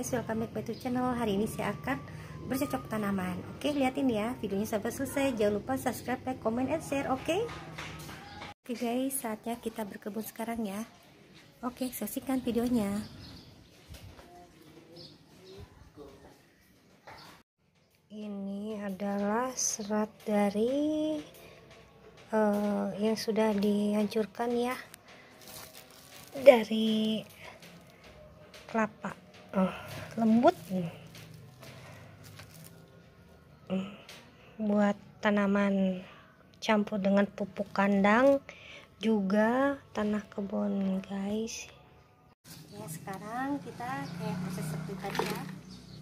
guys, welcome back to channel. Hari ini saya akan bercocok tanaman. Oke, liatin ya videonya sampai selesai. Jangan lupa subscribe, like, comment, and share. Oke guys, saatnya kita berkebun sekarang ya. Oke, saksikan videonya. Ini adalah serat dari yang sudah dihancurkan ya, dari kelapa. Lembut buat tanaman, campur dengan pupuk kandang juga tanah kebun guys ya. Sekarang kita kayak proses seperti tadi ya,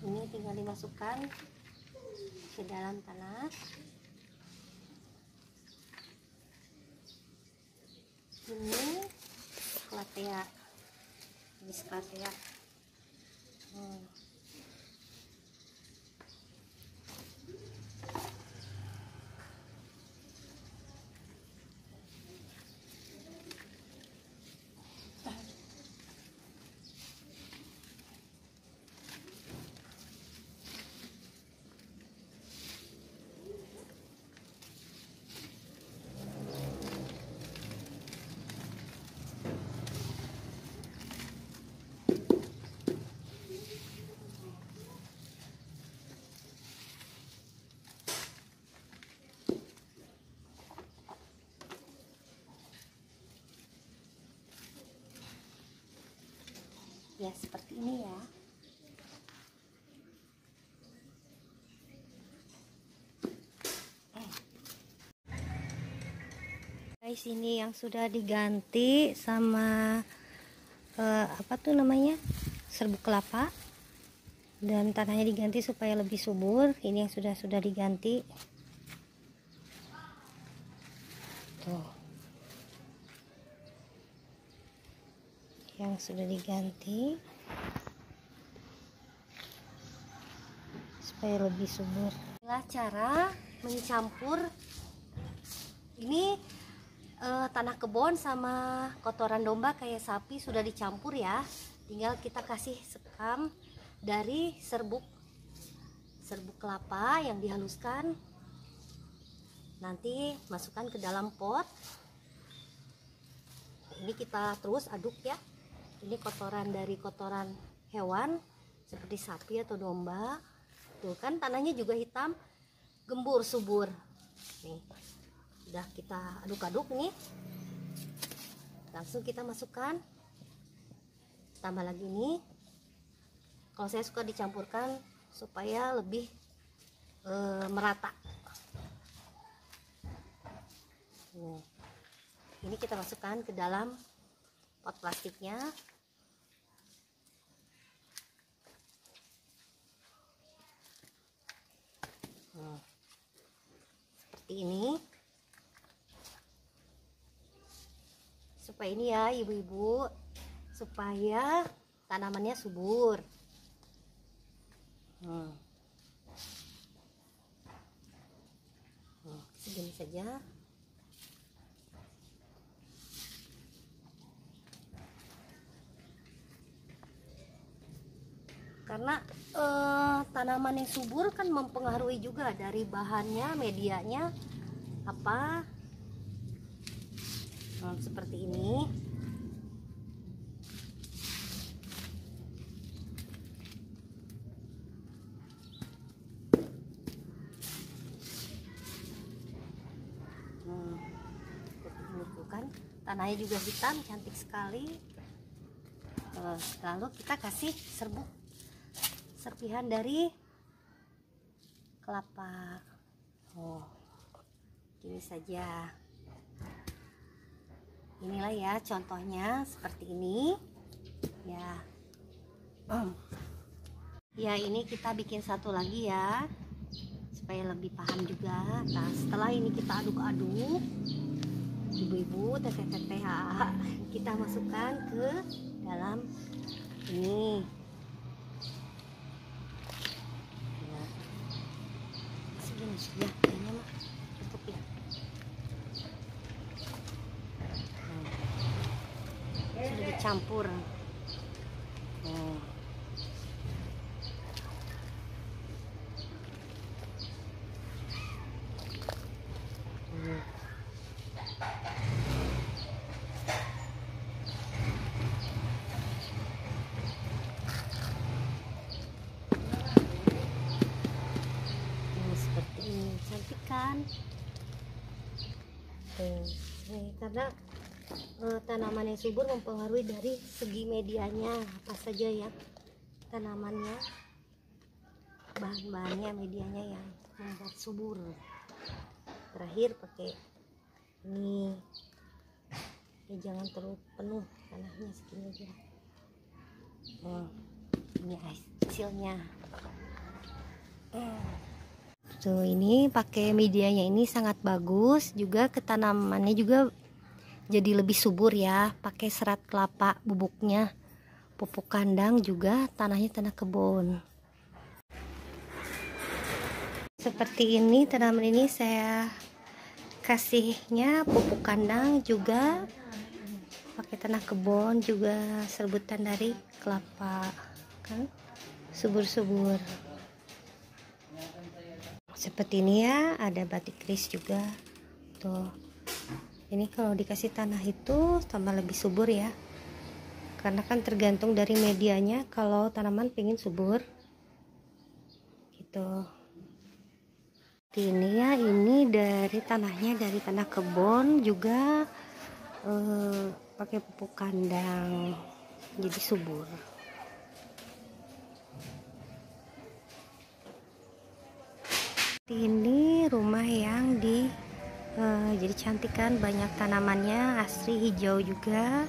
ini tinggal dimasukkan ke dalam tanah. Ini calathea, jenis calathea. Ya seperti ini ya. Guys, ini yang sudah diganti sama apa tuh namanya, serbuk kelapa, dan tanahnya diganti supaya lebih subur. Ini yang sudah diganti tuh, yang sudah diganti supaya lebih subur. Inilah cara mencampur ini tanah kebun sama kotoran domba kayak sapi sudah dicampur ya. Tinggal kita kasih sekam dari serbuk kelapa yang dihaluskan. Nanti masukkan ke dalam pot. Ini kita terus aduk ya. Ini kotoran dari kotoran hewan seperti sapi atau domba. Tuh kan tanahnya juga hitam, gembur, subur. Nih, udah kita aduk-aduk nih. Langsung kita masukkan. Tambah lagi nih. Kalau saya suka dicampurkan supaya lebih merata. Nih. Ini kita masukkan ke dalam pot plastiknya. Seperti ini. Supaya ini ya ibu-ibu, supaya tanamannya subur. Segini saja. Karena tanaman yang subur kan mempengaruhi juga dari bahannya, medianya apa. Seperti ini. Kan tanahnya juga hitam, cantik sekali. Lalu kita kasih serpihan dari kelapa. Ini saja. Inilah ya contohnya seperti ini ya. Ya, ini kita bikin satu lagi ya supaya lebih paham juga. Nah, setelah ini kita aduk-aduk, ibu-ibu, teteh-teteh, kita masukkan ke dalam ini. Ya, kayaknya mah cukup ya. Sudah dicampur. ikan. Karena tanaman yang subur mempengaruhi dari segi medianya, apa saja ya tanamannya, bahan-bahannya, medianya yang membuat subur. Terakhir pakai ini ya, jangan terlalu penuh tanahnya, segini aja. Ini hasilnya. Tuh, ini pakai medianya ini sangat bagus, juga ketanamannya juga jadi lebih subur ya. Pakai serat kelapa bubuknya, pupuk kandang, juga tanahnya tanah kebun. Seperti ini tanaman ini saya kasihnya pupuk kandang, juga pakai tanah kebun, juga serbutan dari kelapa, kan subur-subur. Seperti ini ya, ada batik kris juga tuh. Ini kalau dikasih tanah itu tambah lebih subur ya, karena kan tergantung dari medianya. Kalau tanaman pengen subur gitu. Ini ya, ini dari tanahnya dari tanah kebun, juga pakai pupuk kandang, jadi subur. Ini rumah yang jadi cantik kan, banyak tanamannya, asri hijau juga.